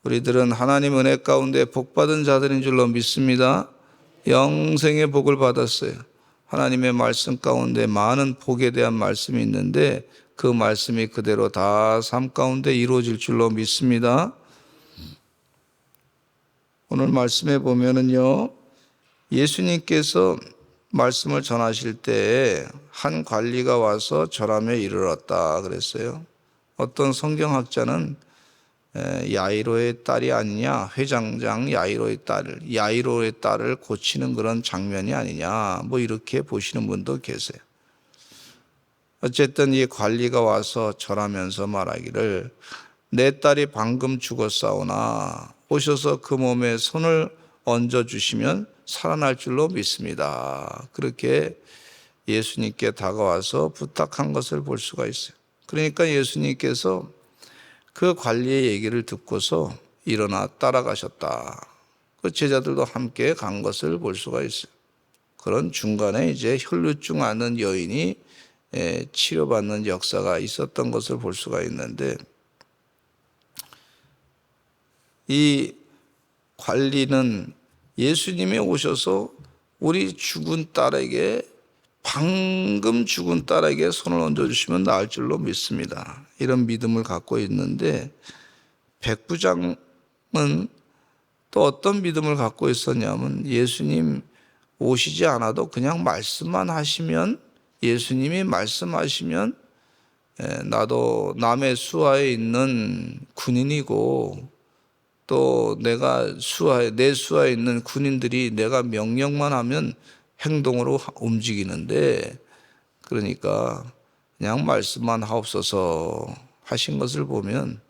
우리들은 하나님 은혜 가운데 복받은 자들인 줄로 믿습니다. 영생의 복을 받았어요. 하나님의 말씀 가운데 많은 복에 대한 말씀이 있는데 그 말씀이 그대로 다 삶 가운데 이루어질 줄로 믿습니다. 오늘 말씀에 보면은요, 예수님께서 말씀을 전하실 때 한 관리가 와서 절함에 이르렀다 그랬어요. 어떤 성경학자는 야이로의 딸이 아니냐, 회장장 야이로의 딸을 고치는 그런 장면이 아니냐, 뭐 이렇게 보시는 분도 계세요. 어쨌든 이 관리가 와서 절하면서 말하기를 내 딸이 방금 죽었사오나 오셔서 그 몸에 손을 얹어주시면 살아날 줄로 믿습니다. 그렇게 예수님께 다가와서 부탁한 것을 볼 수가 있어요. 그러니까 예수님께서 그 관리의 얘기를 듣고서 일어나 따라가셨다. 그 제자들도 함께 간 것을 볼 수가 있어요. 그런 중간에 이제 혈루증 앓는 여인이 치료받는 역사가 있었던 것을 볼 수가 있는데, 이 관리는 예수님이 오셔서 우리 죽은 딸에게, 방금 죽은 딸에게 손을 얹어주시면 나을 줄로 믿습니다. 이런 믿음을 갖고 있는데, 백부장은 또 어떤 믿음을 갖고 있었냐면, 예수님 오시지 않아도 그냥 말씀만 하시면, 예수님이 말씀하시면 나도 남의 수하에 있는 군인이고 또 내 수하에 있는 군인들이 내가 명령만 하면 행동으로 움직이는데, 그러니까 그냥 말씀만 하옵소서 하신 것을 보면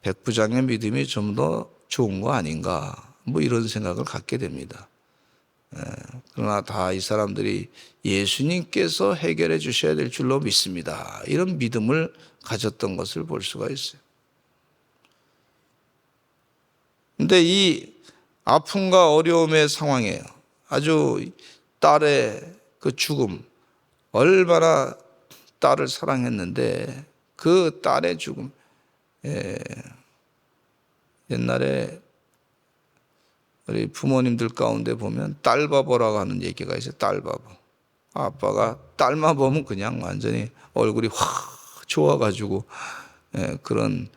백부장의 믿음이 좀 더 좋은 거 아닌가, 뭐 이런 생각을 갖게 됩니다. 그러나 다 이 사람들이 예수님께서 해결해 주셔야 될 줄로 믿습니다. 이런 믿음을 가졌던 것을 볼 수가 있어요. 근데 이 아픔과 어려움의 상황에 아주 딸의 그 죽음, 얼마나 딸을 사랑했는데 그 딸의 죽음, 옛날에 우리 부모님들 가운데 보면 딸바보라고 하는 얘기가 있어요. 딸바보. 아빠가 딸만 보면 그냥 완전히 얼굴이 확 좋아가지고 그런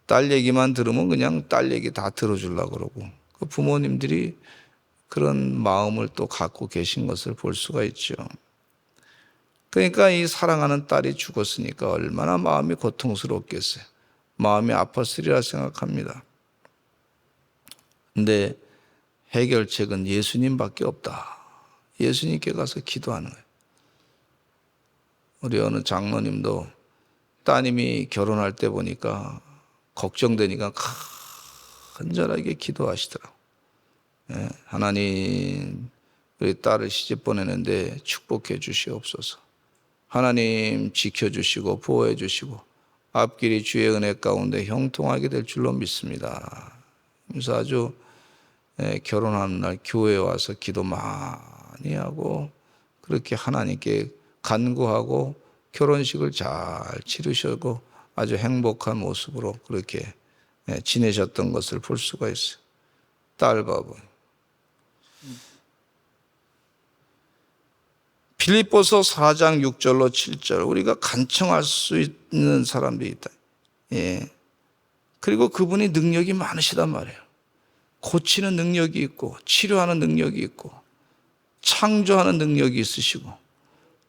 딸 얘기만 들으면 그냥 딸 얘기 다 들어주려고 그러고, 그 부모님들이 그런 마음을 또 갖고 계신 것을 볼 수가 있죠. 그러니까 이 사랑하는 딸이 죽었으니까 얼마나 마음이 고통스럽겠어요. 마음이 아팠으리라 생각합니다. 근데 해결책은 예수님밖에 없다. 예수님께 가서 기도하는 거예요. 우리 어느 장로님도 따님이 결혼할 때 보니까 걱정되니까 간절하게 기도하시더라고요. 하나님, 우리 딸을 시집 보내는데 축복해 주시옵소서. 하나님 지켜주시고 보호해 주시고 앞길이 주의 은혜 가운데 형통하게 될 줄로 믿습니다. 그래서 아주 결혼하는 날 교회에 와서 기도 많이 하고 그렇게 하나님께 간구하고 결혼식을 잘 치르시고 아주 행복한 모습으로 그렇게 지내셨던 것을 볼 수가 있어요. 딸바보. 빌립보서 4장 6절로 7절, 우리가 간청할 수 있는 사람들이 있다. 그리고 그분이 능력이 많으시단 말이에요. 고치는 능력이 있고 치료하는 능력이 있고 창조하는 능력이 있으시고,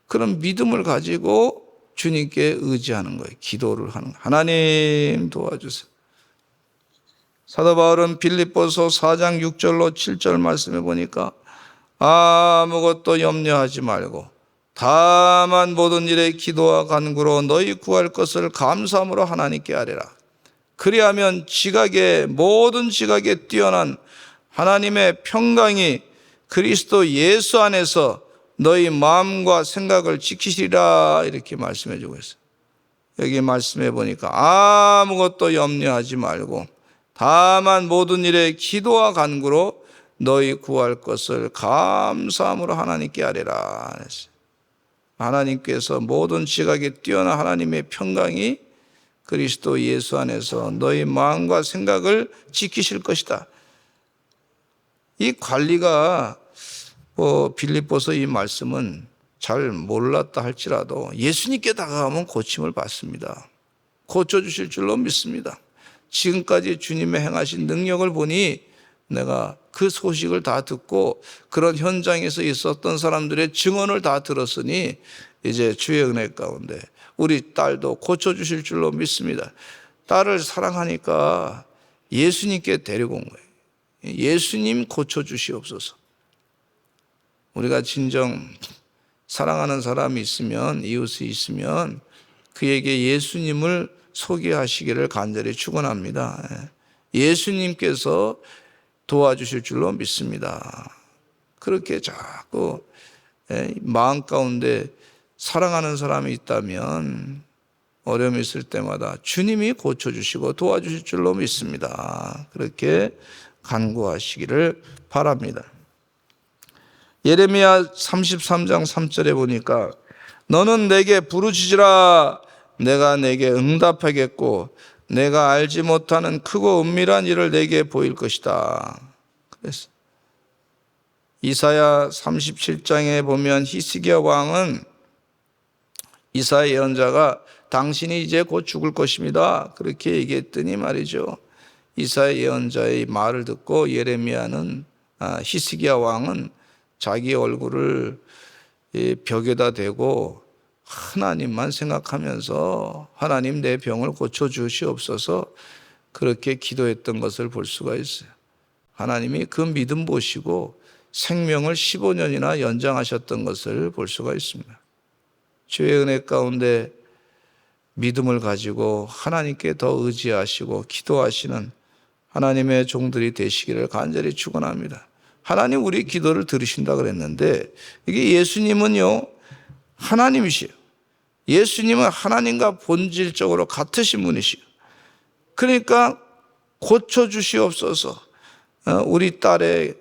그런 믿음을 가지고 주님께 의지하는 거예요. 기도를 하는 거예요. 하나님 도와주세요. 사도 바울은 빌립보서 4장 6절로 7절 말씀해 보니까 아무것도 염려하지 말고 다만 모든 일에 기도와 간구로 너희 구할 것을 감사함으로 하나님께 아뢰라. 그리하면 모든 지각에 뛰어난 하나님의 평강이 그리스도 예수 안에서 너희 마음과 생각을 지키시리라, 이렇게 말씀해 주고 있어요. 여기 말씀해 보니까 아무것도 염려하지 말고 다만 모든 일에 기도와 간구로 너희 구할 것을 감사함으로 하나님께 아뢰라. 하나님께서 모든 지각에 뛰어난 하나님의 평강이 그리스도 예수 안에서 너희 마음과 생각을 지키실 것이다. 이 관리가 빌립보서 이 말씀은 잘 몰랐다 할지라도 예수님께 다가가면 고침을 받습니다. 고쳐주실 줄로 믿습니다. 지금까지 주님의 행하신 능력을 보니 내가 그 소식을 다 듣고 그런 현장에서 있었던 사람들의 증언을 다 들었으니 이제 주의 은혜 가운데 우리 딸도 고쳐주실 줄로 믿습니다. 딸을 사랑하니까 예수님께 데리고 온 거예요. 예수님 고쳐주시옵소서. 우리가 진정 사랑하는 사람이 있으면, 이웃이 있으면 그에게 예수님을 소개하시기를 간절히 축원합니다. 예수님께서 도와주실 줄로 믿습니다. 그렇게 자꾸 마음 가운데 사랑하는 사람이 있다면 어려움이 있을 때마다 주님이 고쳐주시고 도와주실 줄로 믿습니다. 그렇게 간구하시기를 바랍니다. 예레미야 33장 3절에 보니까 너는 내게 부르짖으라 내가 내게 응답하겠고 내가 알지 못하는 크고 은밀한 일을 내게 보일 것이다. 그래서 이사야 37장에 보면 히스기야 왕은 이사야 예언자가 당신이 이제 곧 죽을 것입니다. 그렇게 얘기했더니 말이죠. 이사야 예언자의 말을 듣고 예레미야는 히스기야 왕은 자기 얼굴을 벽에다 대고 하나님만 생각하면서 하나님 내 병을 고쳐주시옵소서 그렇게 기도했던 것을 볼 수가 있어요. 하나님이 그 믿음 보시고 생명을 15년이나 연장하셨던 것을 볼 수가 있습니다. 주의 은혜 가운데 믿음을 가지고 하나님께 더 의지하시고 기도하시는 하나님의 종들이 되시기를 간절히 축원합니다. 하나님 우리 기도를 들으신다 그랬는데 이게 예수님은요 하나님이시요. 예수님은 하나님과 본질적으로 같으신 분이시요. 그러니까 고쳐주시옵소서. 우리 딸의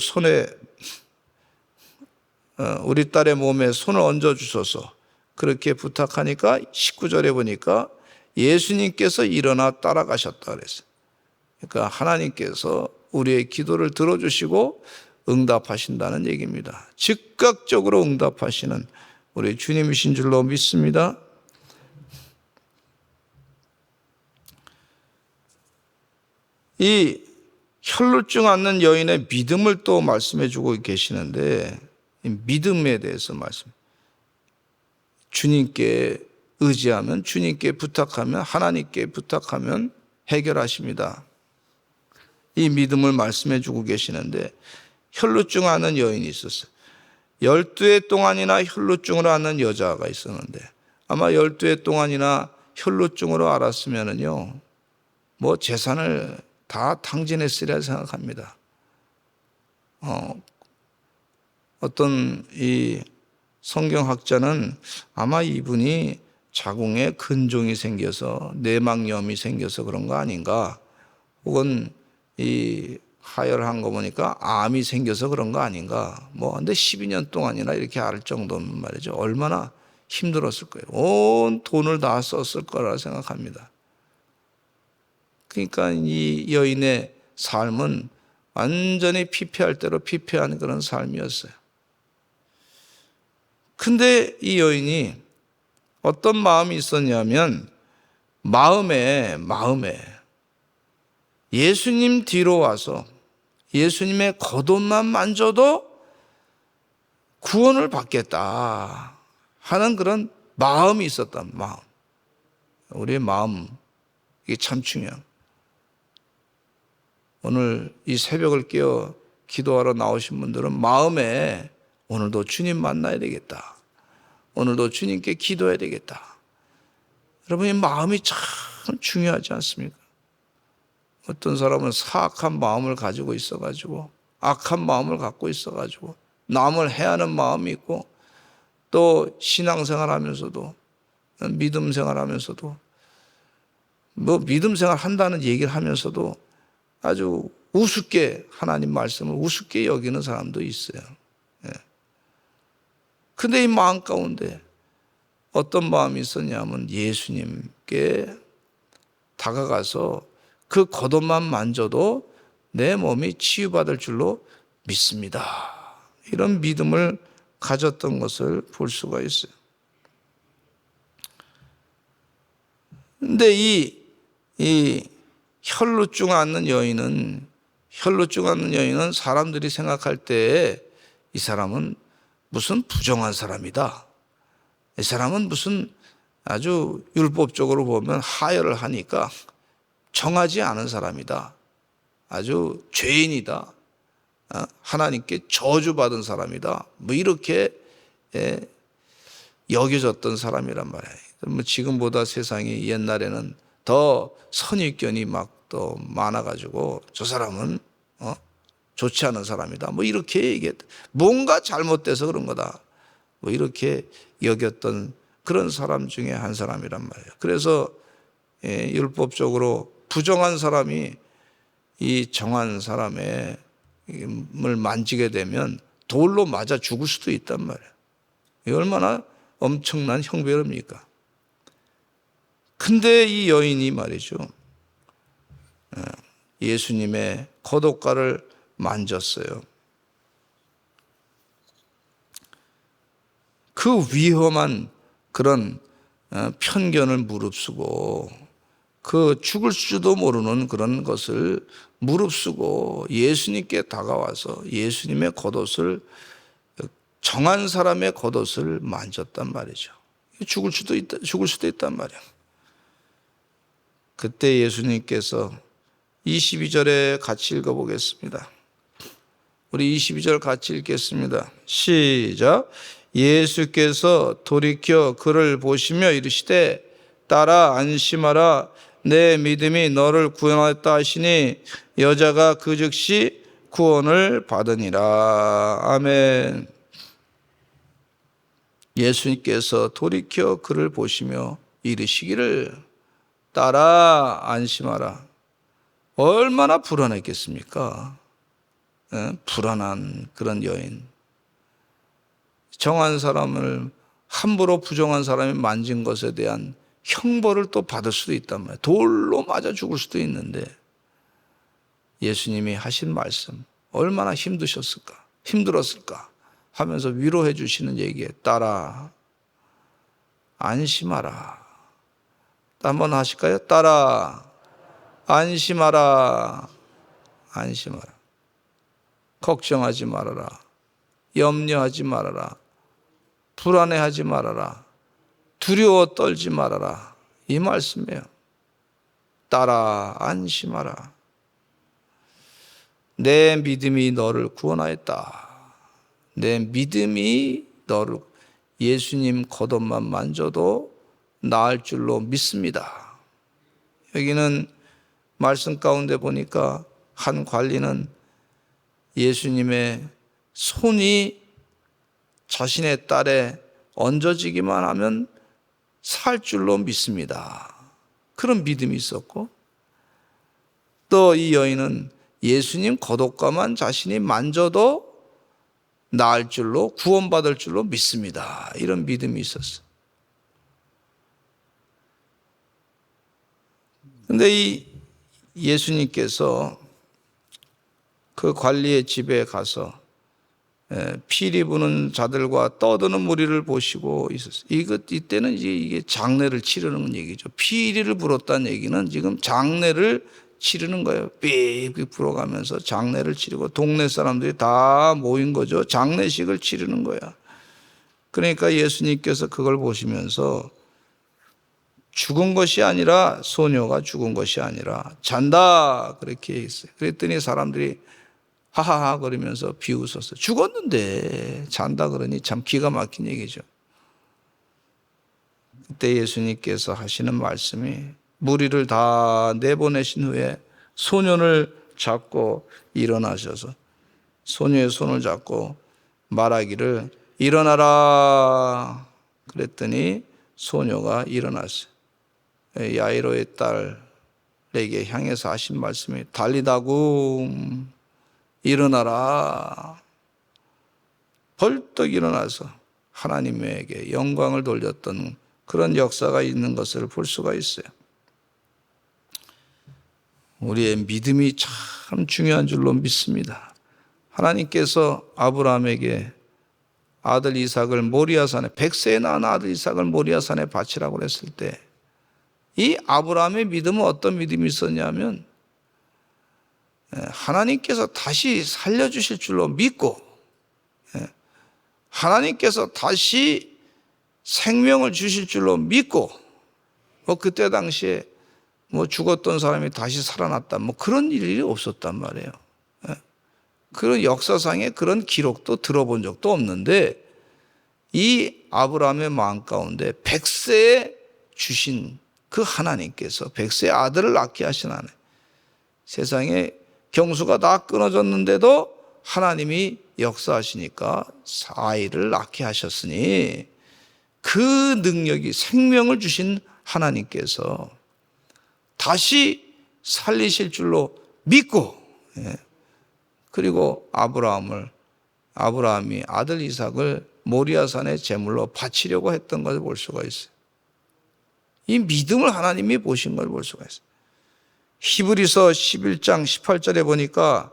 손에 우리 딸의 몸에 손을 얹어주소서 그렇게 부탁하니까 19절에 보니까 예수님께서 일어나 따라가셨다 그랬어요. 그러니까 하나님께서 우리의 기도를 들어주시고 응답하신다는 얘기입니다. 즉각적으로 응답하시는 우리 주님이신 줄로 믿습니다. 이 혈루증 앓는 여인의 믿음을 또 말씀해 주고 계시는데 믿음에 대해서 말씀. 주님께 의지하면 주님께 부탁하면 하나님께 부탁하면 해결하십니다. 이 믿음을 말씀해 주고 계시는데 혈루증 앓는 여인이 있었어요. 12해 동안이나 혈루증으로 앓는 여자가 있었는데 아마 12해 동안이나 혈루증으로 앓았으면은요 뭐 재산을 다 탕진했으리라 생각합니다. 어떤 이 성경학자는 아마 이분이 자궁에 근종이 생겨서 내막염이 생겨서 그런 거 아닌가, 혹은 이 하혈한 거 보니까 암이 생겨서 그런 거 아닌가. 근데 12년 동안이나 이렇게 앓을 정도면 말이죠. 얼마나 힘들었을 거예요. 온 돈을 다 썼을 거라 생각합니다. 그러니까 이 여인의 삶은 완전히 피폐할 대로 피폐한 그런 삶이었어요. 근데 이 여인이 어떤 마음이 있었냐면 마음에 예수님 뒤로 와서 예수님의 겉옷만 만져도 구원을 받겠다 하는 그런 마음이 있었단 마음. 우리의 마음, 이게 참 중요해요. 오늘 이 새벽을 깨어 기도하러 나오신 분들은 마음에 오늘도 주님 만나야 되겠다. 오늘도 주님께 기도해야 되겠다. 여러분, 이 마음이 참 중요하지 않습니까? 어떤 사람은 사악한 마음을 가지고 있어가지고, 악한 마음을 갖고 있어가지고, 남을 해하는 마음이 있고, 또 신앙생활 하면서도, 믿음 생활 하면서도, 믿음 생활 한다는 얘기를 하면서도 아주 우습게 하나님 말씀을 우습게 여기는 사람도 있어요. 근데 이 마음 가운데 어떤 마음이 있었냐면 예수님께 다가가서 그 겉옷만 만져도 내 몸이 치유받을 줄로 믿습니다. 이런 믿음을 가졌던 것을 볼 수가 있어요. 근데 이 혈루증 앓는 여인은 사람들이 생각할 때 이 사람은 무슨 부정한 사람이다. 이 사람은 무슨 아주 율법적으로 보면 하혈을 하니까 정하지 않은 사람이다. 아주 죄인이다. 하나님께 저주받은 사람이다. 뭐 이렇게 여겨졌던 사람이란 말이에요. 뭐 지금보다 세상이 옛날에는 더 선입견이 막 또 많아가지고 저 사람은 좋지 않은 사람이다. 뭐 이렇게 얘기했다. 뭔가 잘못돼서 그런 거다. 뭐 이렇게 여겼던 그런 사람 중에 한 사람이란 말이에요. 그래서 율법적으로 부정한 사람이 이 정한 사람의 을 만지게 되면 돌로 맞아 죽을 수도 있단 말이에요. 이 얼마나 엄청난 형벌입니까? 근데 이 여인이 말이죠, 예수님의 겉옷가를 만졌어요. 그 위험한 그런 편견을 무릅쓰고 그 죽을 수도 모르는 그런 것을 무릅쓰고 예수님께 다가와서 예수님의 겉옷을, 정한 사람의 겉옷을 만졌단 말이죠. 죽을 수도 있단 말이에요. 그때 예수님께서 22절에 같이 읽어보겠습니다. 우리 22절 같이 읽겠습니다. 시작. 예수께서 돌이켜 그를 보시며 이르시되 따라 안심하라. 내 믿음이 너를 구원하였다 하시니 여자가 그 즉시 구원을 받으니라. 아멘. 예수님께서 돌이켜 그를 보시며 이르시기를 따라 안심하라. 얼마나 불안했겠습니까? 불안한 그런 여인. 정한 사람을 함부로 부정한 사람이 만진 것에 대한 형벌을 또 받을 수도 있단 말이에요. 돌로 맞아 죽을 수도 있는데 예수님이 하신 말씀 얼마나 힘들었을까 하면서 위로해 주시는 얘기에 따라 안심하라. 한번 하실까요? 따라 안심하라. 안심하라. 걱정하지 말아라. 염려하지 말아라. 불안해하지 말아라. 두려워 떨지 말아라. 이 말씀이에요. 따라 안심하라. 내 믿음이 너를 구원하였다. 내 믿음이 너를, 예수님 겉옷만 만져도 나을 줄로 믿습니다. 여기는 말씀 가운데 보니까 한 관리는 예수님의 손이 자신의 딸에 얹어지기만 하면 살 줄로 믿습니다. 그런 믿음이 있었고, 또 이 여인은 예수님 겉옷가만 자신이 만져도 나을 줄로, 구원받을 줄로 믿습니다. 이런 믿음이 있었어요. 그런데 이 예수님께서 그 관리의 집에 가서 피리 부는 자들과 떠드는 무리를 보시고 있었어요. 이때는 이게 장례를 치르는 얘기죠. 피리를 불었다는 얘기는 지금 장례를 치르는 거예요. 삑삑 불어가면서 장례를 치르고 동네 사람들이 다 모인 거죠. 장례식을 치르는 거야. 그러니까 예수님께서 그걸 보시면서 죽은 것이 아니라, 소녀가 죽은 것이 아니라 잔다 그렇게 했어요. 그랬더니 사람들이 하하하 그러면서 비웃었어요. 죽었는데 잔다 그러니 참 기가 막힌 얘기죠. 그때 예수님께서 하시는 말씀이, 무리를 다 내보내신 후에 소년을 잡고 일어나셔서 소녀의 손을 잡고 말하기를 일어나라 그랬더니 소녀가 일어났어요. 야이로의 딸에게 향해서 하신 말씀이 달리다굼, 일어나라. 벌떡 일어나서 하나님에게 영광을 돌렸던 그런 역사가 있는 것을 볼 수가 있어요. 우리의 믿음이 참 중요한 줄로 믿습니다. 하나님께서 아브라함에게 아들 이삭을 모리아산에 100세에 낳은 아들 이삭을 모리아산에 바치라고 그랬을 때 이 아브라함의 믿음은 어떤 믿음이 있었냐면 하나님께서 다시 살려주실 줄로 믿고 하나님께서 다시 생명을 주실 줄로 믿고 그때 당시에 죽었던 사람이 다시 살아났다 그런 일이 없었단 말이에요. 그런 역사상의 그런 기록도 들어본 적도 없는데 이 아브라함의 마음 가운데 100세에 주신 그 하나님께서 100세의 아들을 낳게 하신 하나님, 세상에 경수가 다 끊어졌는데도 하나님이 역사하시니까 아이를 낳게 하셨으니 그 능력이 생명을 주신 하나님께서 다시 살리실 줄로 믿고 그리고 아브라함이 아들 이삭을 모리아산의 제물로 바치려고 했던 것을 볼 수가 있어요. 이 믿음을 하나님이 보신 걸 볼 수가 있어요. 히브리서 11장 18절에 보니까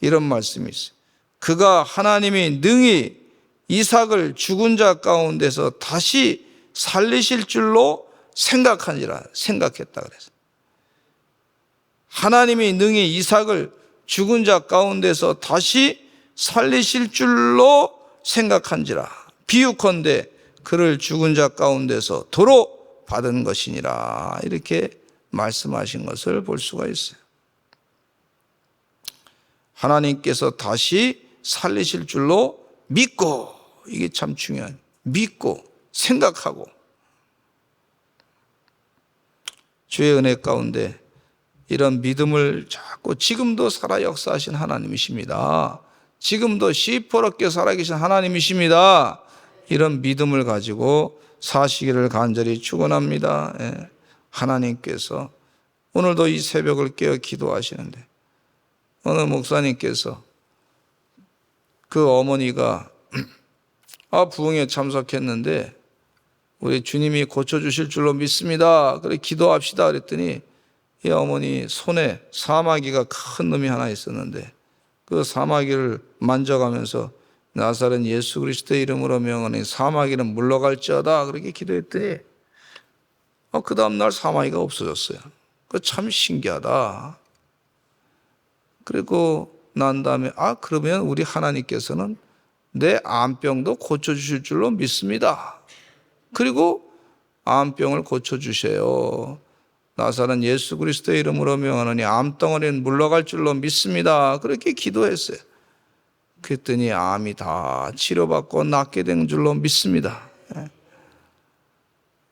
이런 말씀이 있어요. 그가 하나님이 능히 이삭을 죽은 자 가운데서 다시 살리실 줄로 생각했다 그랬어요. 하나님이 능히 이삭을 죽은 자 가운데서 다시 살리실 줄로 생각한지라 비유컨대 그를 죽은 자 가운데서 도로 받은 것이니라 이렇게 말씀하신 것을 볼 수가 있어요. 하나님께서 다시 살리실 줄로 믿고, 이게 참 중요한, 믿고 생각하고 주의 은혜 가운데 이런 믿음을 자꾸 지금도 살아 역사하신 하나님이십니다. 지금도 시퍼렇게 살아계신 하나님이십니다. 이런 믿음을 가지고 사시기를 간절히 축원합니다. 하나님께서 오늘도 이 새벽을 깨어 기도하시는데 어느 목사님께서 그 어머니가 부흥에 참석했는데 우리 주님이 고쳐주실 줄로 믿습니다. 그래 기도합시다 그랬더니 이 어머니 손에 사마귀가 큰 놈이 하나 있었는데 그 사마귀를 만져가면서 나사렛 예수 그리스도의 이름으로 명하니 사마귀는 물러갈지어다 그렇게 기도했더니 그 다음날 사마귀가 없어졌어요. 그 참 신기하다. 그리고 난 다음에 그러면 우리 하나님께서는 내 암병도 고쳐주실 줄로 믿습니다. 그리고 암병을 고쳐주세요. 나사렛 예수 그리스도의 이름으로 명하노니 암덩어리는 물러갈 줄로 믿습니다. 그렇게 기도했어요. 그랬더니 암이 다 치료받고 낫게 된 줄로 믿습니다.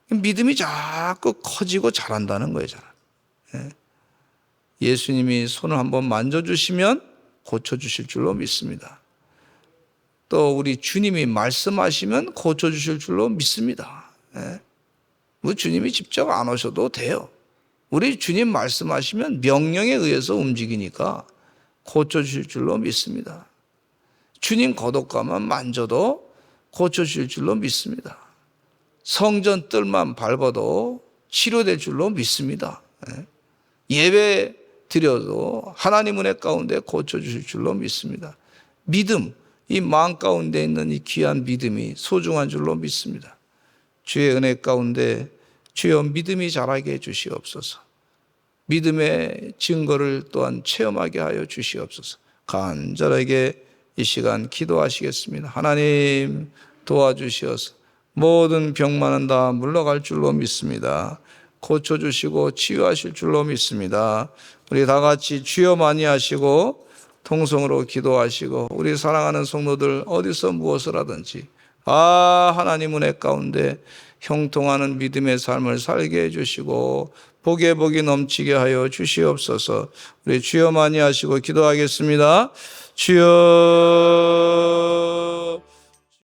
믿음이 자꾸 커지고 자란다는 거예요. 예수님이 손을 한번 만져주시면 고쳐주실 줄로 믿습니다. 또 우리 주님이 말씀하시면 고쳐주실 줄로 믿습니다. 주님이 직접 안 오셔도 돼요. 우리 주님 말씀하시면 명령에 의해서 움직이니까 고쳐주실 줄로 믿습니다. 주님 거독가만 만져도 고쳐주실 줄로 믿습니다. 성전 뜰만 밟아도 치료될 줄로 믿습니다. 예배 드려도 하나님 은혜 가운데 고쳐주실 줄로 믿습니다. 믿음, 이 마음 가운데 있는 이 귀한 믿음이 소중한 줄로 믿습니다. 주의 은혜 가운데 주여 믿음이 자라게 해주시옵소서. 믿음의 증거를 또한 체험하게 하여 주시옵소서. 간절하게 이 시간 기도하시겠습니다. 하나님 도와주시어서 모든 병만은 다 물러갈 줄로 믿습니다. 고쳐주시고 치유하실 줄로 믿습니다. 우리 다 같이 주여 많이 하시고 통성으로 기도하시고 우리 사랑하는 성도들 어디서 무엇을 하든지 하나님 은혜 가운데 형통하는 믿음의 삶을 살게 해주시고 복에 복이 넘치게 하여 주시옵소서. 우리 주여 많이 하시고 기도하겠습니다. 주여